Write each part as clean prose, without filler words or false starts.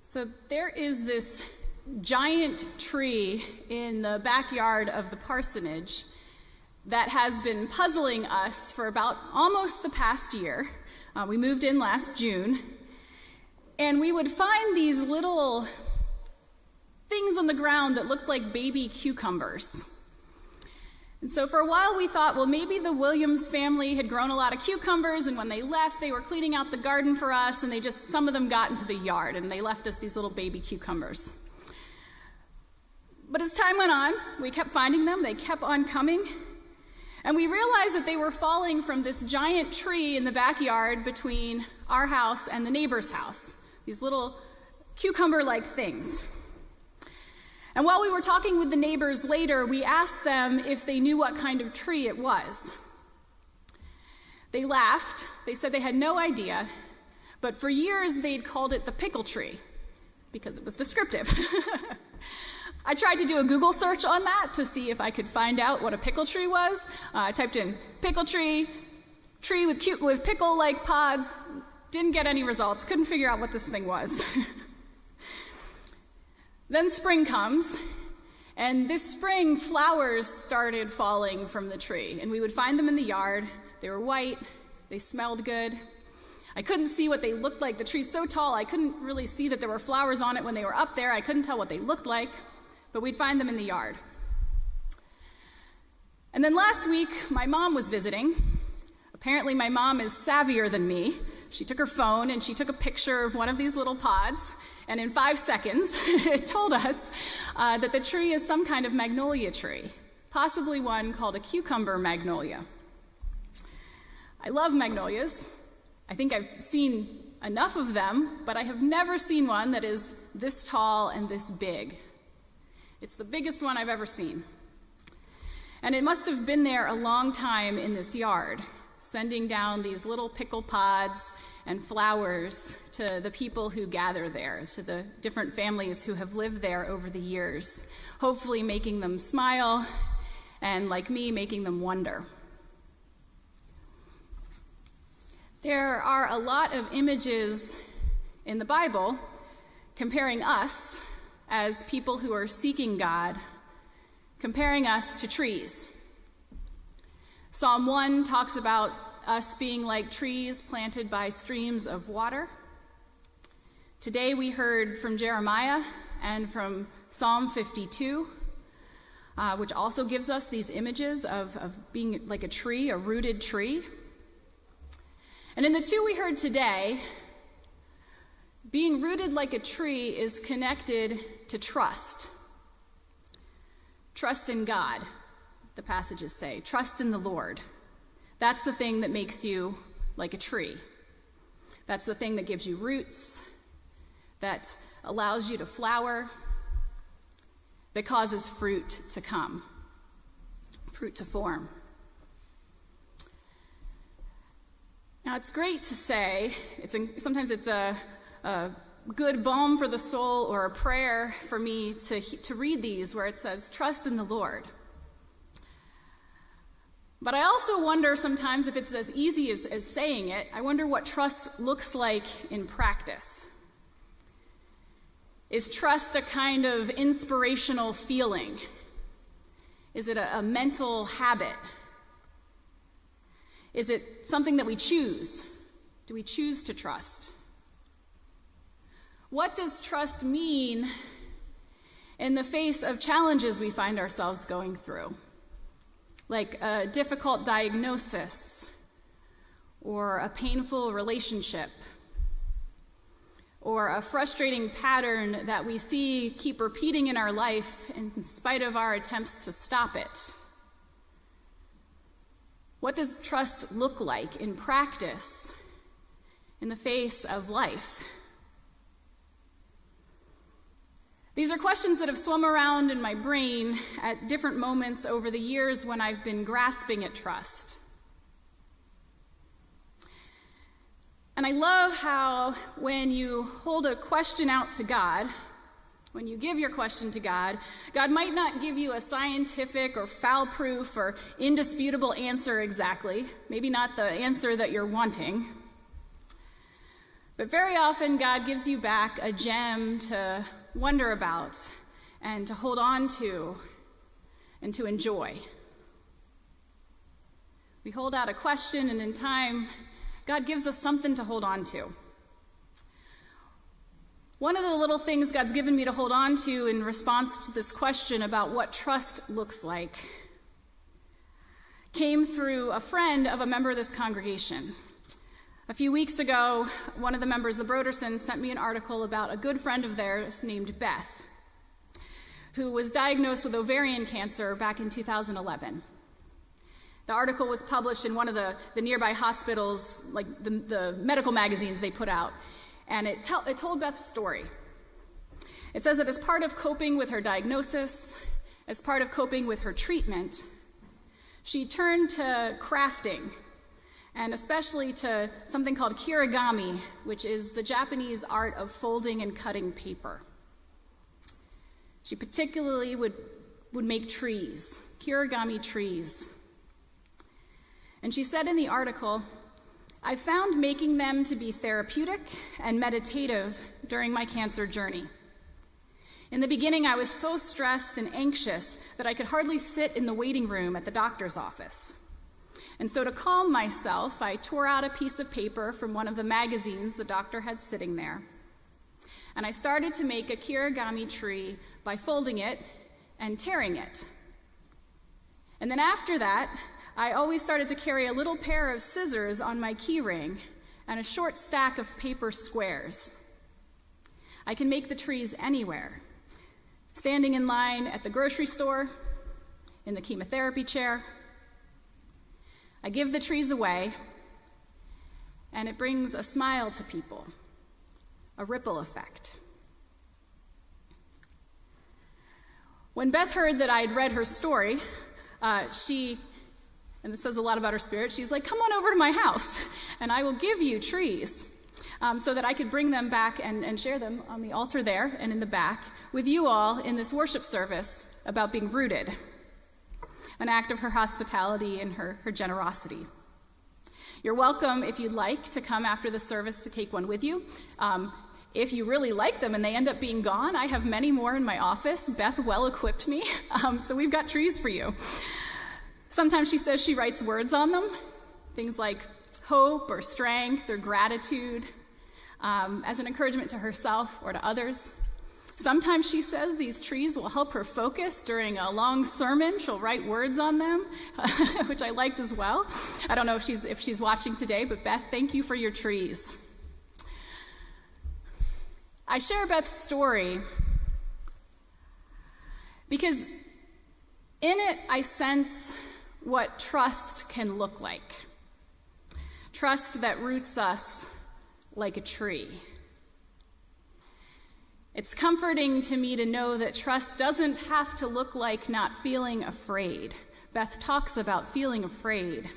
So there is this giant tree in the backyard of the parsonage that has been puzzling us for about almost the past year. We moved in last June, and we would find these little things on the ground that looked like baby cucumbers. And so for a while we thought, well, maybe the Williams family had grown a lot of cucumbers, and when they left, they were cleaning out the garden for us, and some of them got into the yard, and they left us these little baby cucumbers. But as time went on, we kept finding them, they kept on coming, and we realized that they were falling from this giant tree in the backyard between our house and the neighbor's house, these little cucumber-like things. And while we were talking with the neighbors later, we asked them if they knew what kind of tree it was. They laughed. They said they had no idea, but for years they'd called it the pickle tree because it was descriptive. I tried to do a Google search on that to see if I could find out what a pickle tree was. I typed in pickle tree with pickle-like pods. Didn't get any results. Couldn't figure out what this thing was. Then spring comes, and this spring flowers started falling from the tree, and we would find them in the yard. They were white, they smelled good. I couldn't see what they looked like. The tree's so tall, I couldn't really see that there were flowers on it when they were up there. I couldn't tell what they looked like, but we'd find them in the yard. And then last week, my mom was visiting. Apparently my mom is savvier than me. She took her phone and she took a picture of one of these little pods, and in 5 seconds, it told us that the tree is some kind of magnolia tree, possibly one called a cucumber magnolia. I love magnolias. I think I've seen enough of them, but I have never seen one that is this tall and this big. It's the biggest one I've ever seen. And it must have been there a long time in this yard, sending down these little pickle pods and flowers to the people who gather there, to the different families who have lived there over the years, hopefully making them smile, and like me, making them wonder. There are a lot of images in the Bible comparing us as people who are seeking God, comparing us to trees. Psalm 1 talks about us being like trees planted by streams of water. Today we heard from Jeremiah and from Psalm 52, which also gives us these images of being like a tree, a rooted tree. And in the two we heard today, being rooted like a tree is connected to trust. Trust in God, the passages say. Trust in the Lord. That's the thing that makes you like a tree. That's the thing that gives you roots, that allows you to flower, that causes fruit to come, fruit to form. Now, it's great to say, sometimes it's a good balm for the soul or a prayer for me to read these where it says, trust in the Lord. But I also wonder sometimes if it's as easy as saying it. I wonder what trust looks like in practice. Is trust a kind of inspirational feeling? Is it a mental habit? Is it something that we choose? Do we choose to trust? What does trust mean in the face of challenges we find ourselves going through? Like a difficult diagnosis, or a painful relationship, or a frustrating pattern that we see keep repeating in our life in spite of our attempts to stop it. What does trust look like in practice in the face of life? These are questions that have swum around in my brain at different moments over the years when I've been grasping at trust. And I love how when you hold a question out to God, when you give your question to God, God might not give you a scientific or foul-proof or indisputable answer exactly, maybe not the answer that you're wanting. But very often, God gives you back a gem to wonder about and to hold on to and to enjoy. We hold out a question, and in time, God gives us something to hold on to. One of the little things God's given me to hold on to in response to this question about what trust looks like came through a friend of a member of this congregation. A few weeks ago, one of the members of the Brodersons sent me an article about a good friend of theirs named Beth, who was diagnosed with ovarian cancer back in 2011. The article was published in one of the nearby hospitals, like the medical magazines they put out, and it told Beth's story. It says that as part of coping with her diagnosis, as part of coping with her treatment, she turned to crafting, and especially to something called kirigami, which is the Japanese art of folding and cutting paper. She particularly would make trees, kirigami trees. And she said in the article, "I found making them to be therapeutic and meditative during my cancer journey. In the beginning, I was so stressed and anxious that I could hardly sit in the waiting room at the doctor's office. And so to calm myself, I tore out a piece of paper from one of the magazines the doctor had sitting there. And I started to make a kirigami tree by folding it and tearing it. And then after that, I always started to carry a little pair of scissors on my key ring and a short stack of paper squares. I can make the trees anywhere, standing in line at the grocery store, in the chemotherapy chair. I give the trees away, and it brings a smile to people, a ripple effect." When Beth heard that I'd read her story, and this says a lot about her spirit, she's like, "Come on over to my house, and I will give you trees," so that I could bring them back and share them on the altar there and in the back with you all in this worship service about being rooted, an act of her hospitality and her generosity. You're welcome, if you'd like, to come after the service to take one with you. If you really like them and they end up being gone, I have many more in my office. Beth well-equipped me, so we've got trees for you. Sometimes she says she writes words on them, things like hope or strength or gratitude, as an encouragement to herself or to others. Sometimes she says these trees will help her focus during a long sermon. She'll write words on them, which I liked as well. I don't know if she's watching today, but Beth, thank you for your trees. I share Beth's story because in it I sense what trust can look like. Trust that roots us like a tree. It's comforting to me to know that trust doesn't have to look like not feeling afraid. Beth talks about feeling afraid.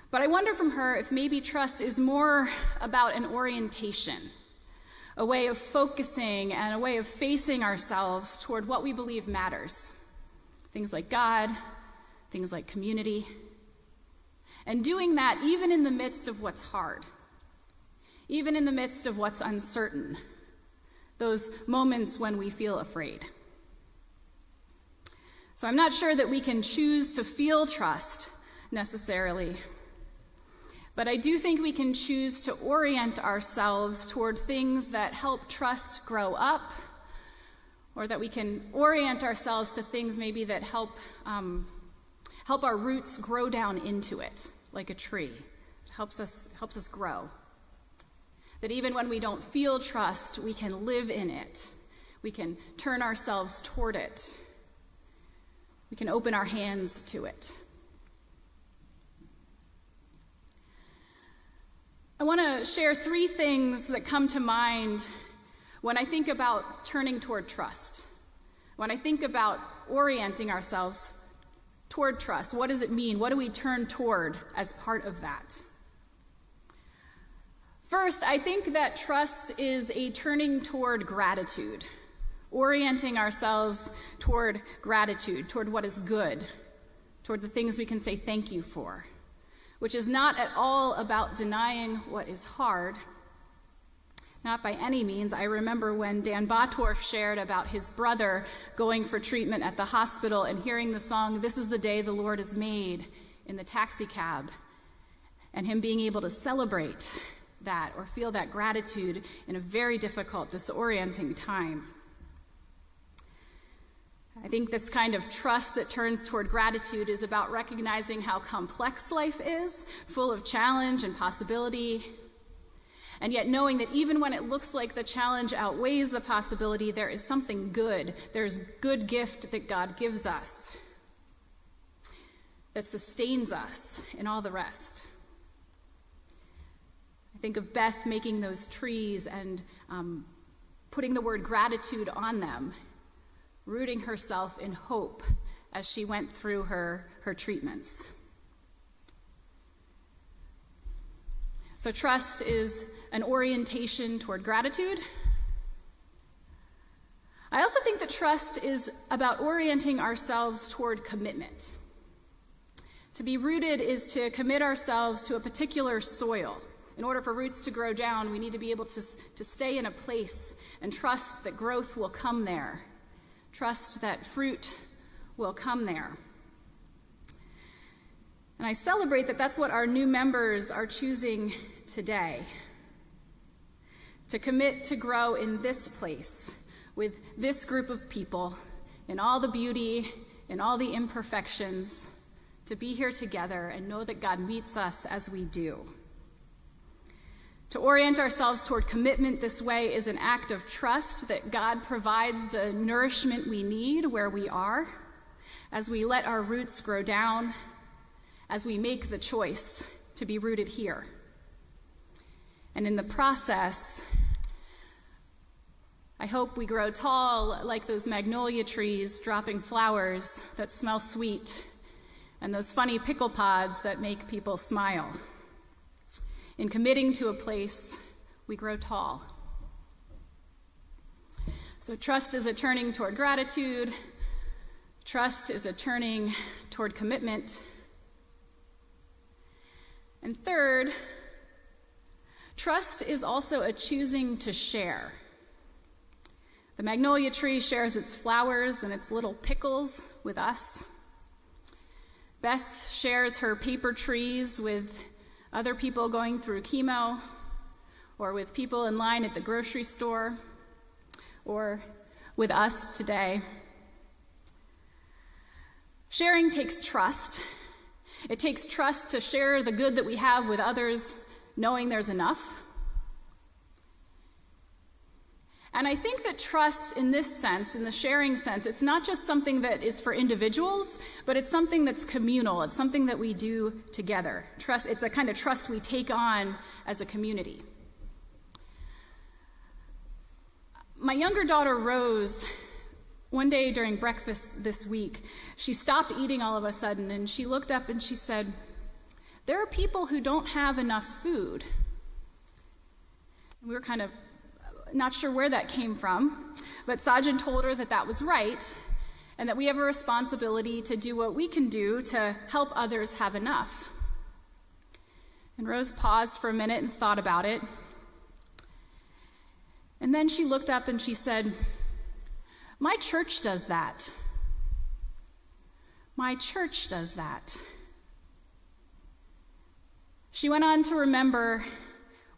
But I wonder from her if maybe trust is more about an orientation, a way of focusing and a way of facing ourselves toward what we believe matters. Things like God, things like community. And doing that even in the midst of what's hard, even in the midst of what's uncertain, those moments when we feel afraid. So I'm not sure that we can choose to feel trust necessarily, but I do think we can choose to orient ourselves toward things that help trust grow up, or that we can orient ourselves to things maybe that help our roots grow down into it, like a tree. It helps us grow. That even when we don't feel trust, we can live in it. We can turn ourselves toward it. We can open our hands to it. I want to share 3 things that come to mind when I think about turning toward trust. When I think about orienting ourselves toward trust, what does it mean? What do we turn toward as part of that? First, I think that trust is a turning toward gratitude, orienting ourselves toward gratitude, toward what is good, toward the things we can say thank you for. which is not at all about denying what is hard. Not by any means. I remember when Dan Bottorff shared about his brother going for treatment at the hospital and hearing the song, "This is the Day the Lord Has Made," in the taxi cab, and him being able to celebrate that or feel that gratitude in a very difficult, disorienting time. I think this kind of trust that turns toward gratitude is about recognizing how complex life is, full of challenge and possibility, and yet knowing that even when it looks like the challenge outweighs the possibility, there is something good. There's good gift that God gives us that sustains us in all the rest. I think of Beth making those trees and putting the word gratitude on them, rooting herself in hope as she went through her treatments. So trust is an orientation toward gratitude. I also think that trust is about orienting ourselves toward commitment. To be rooted is to commit ourselves to a particular soil. In order for roots to grow down, we need to be able to stay in a place and trust that growth will come there. Trust that fruit will come there. And I celebrate that that's what our new members are choosing today. To commit to grow in this place with this group of people, in all the beauty, in all the imperfections, to be here together and know that God meets us as we do. To orient ourselves toward commitment this way is an act of trust that God provides the nourishment we need where we are, as we let our roots grow down, as we make the choice to be rooted here. And in the process, I hope we grow tall like those magnolia trees dropping flowers that smell sweet, and those funny pickle pods that make people smile. In committing to a place, we grow tall. So trust is a turning toward gratitude. Trust is a turning toward commitment. And third, trust is also a choosing to share. The magnolia tree shares its flowers and its little pickles with us. Beth shares her paper trees with other people going through chemo, or with people in line at the grocery store, or with us today. Sharing takes trust. It takes trust to share the good that we have with others, knowing there's enough. And I think that trust in this sense, in the sharing sense, it's not just something that is for individuals, but it's something that's communal. It's something that we do together. Trust, it's a kind of trust we take on as a community. My younger daughter, Rose, one day during breakfast this week, she stopped eating all of a sudden, and she looked up and she said, "There are people who don't have enough food." And we were kind of not sure where that came from, but Sajin told her that that was right, and that we have a responsibility to do what we can do to help others have enough. And Rose paused for a minute and thought about it. And then she looked up and she said, "My church does that. My church does that." She went on to remember,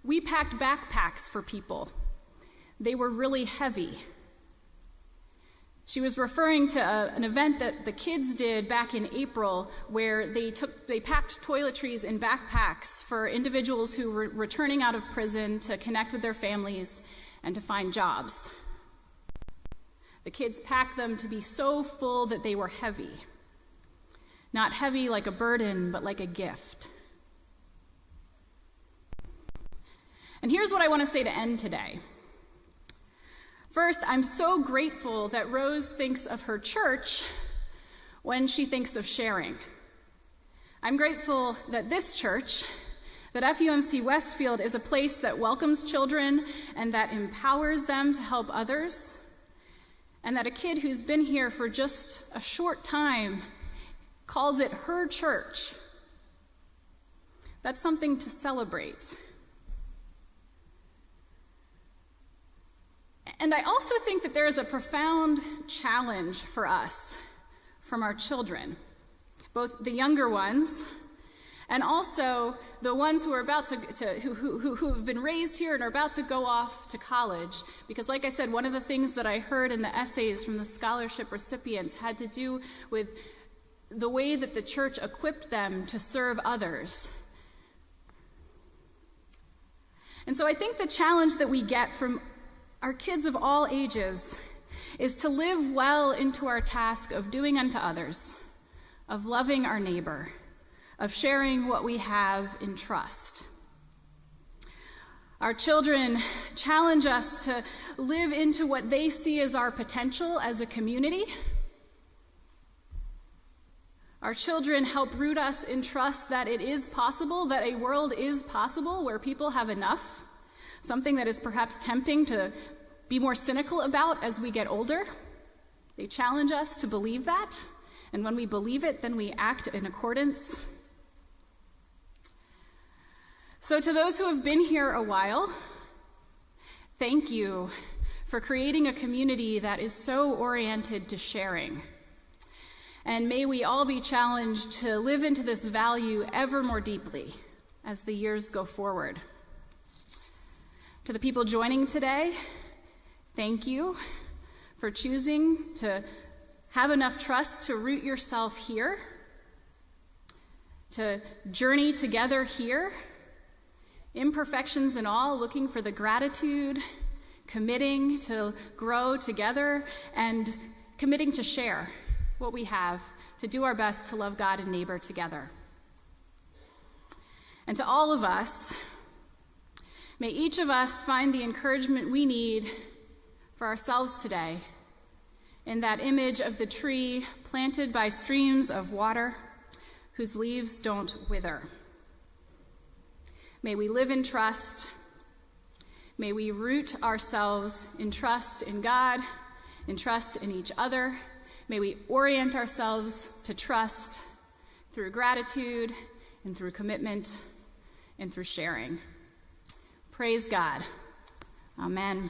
"We packed backpacks for people. They were really heavy." She was referring to an event that the kids did back in April where they packed toiletries in backpacks for individuals who were returning out of prison to connect with their families and to find jobs. The kids packed them to be so full that they were heavy. Not heavy like a burden, but like a gift. And here's what I want to say to end today. First, I'm so grateful that Rose thinks of her church when she thinks of sharing. I'm grateful that this church, that FUMC Westfield, is a place that welcomes children and that empowers them to help others, and that a kid who's been here for just a short time calls it her church. That's something to celebrate. And I also think that there is a profound challenge for us from our children, both the younger ones and also the ones who are about who have been raised here and are about to go off to college. Because like I said, one of the things that I heard in the essays from the scholarship recipients had to do with the way that the church equipped them to serve others. And so I think the challenge that we get from our kids of all ages is to live well into our task of doing unto others, of loving our neighbor, of sharing what we have in trust. Our children challenge us to live into what they see as our potential as a community. Our children help root us in trust that it is possible, that a world is possible where people have enough, something that is perhaps tempting to be more cynical about as we get older. They challenge us to believe that, and when we believe it, then we act in accordance. So to those who have been here a while, thank you for creating a community that is so oriented to sharing. And may we all be challenged to live into this value ever more deeply as the years go forward. To the people joining today, thank you for choosing to have enough trust to root yourself here, to journey together here, imperfections and all, looking for the gratitude, committing to grow together, and committing to share what we have, to do our best to love God and neighbor together. And to all of us, may each of us find the encouragement we need for ourselves today in that image of the tree planted by streams of water whose leaves don't wither. May we live in trust. May we root ourselves in trust in God, in trust in each other. May we orient ourselves to trust through gratitude and through commitment and through sharing. Praise God. Amen.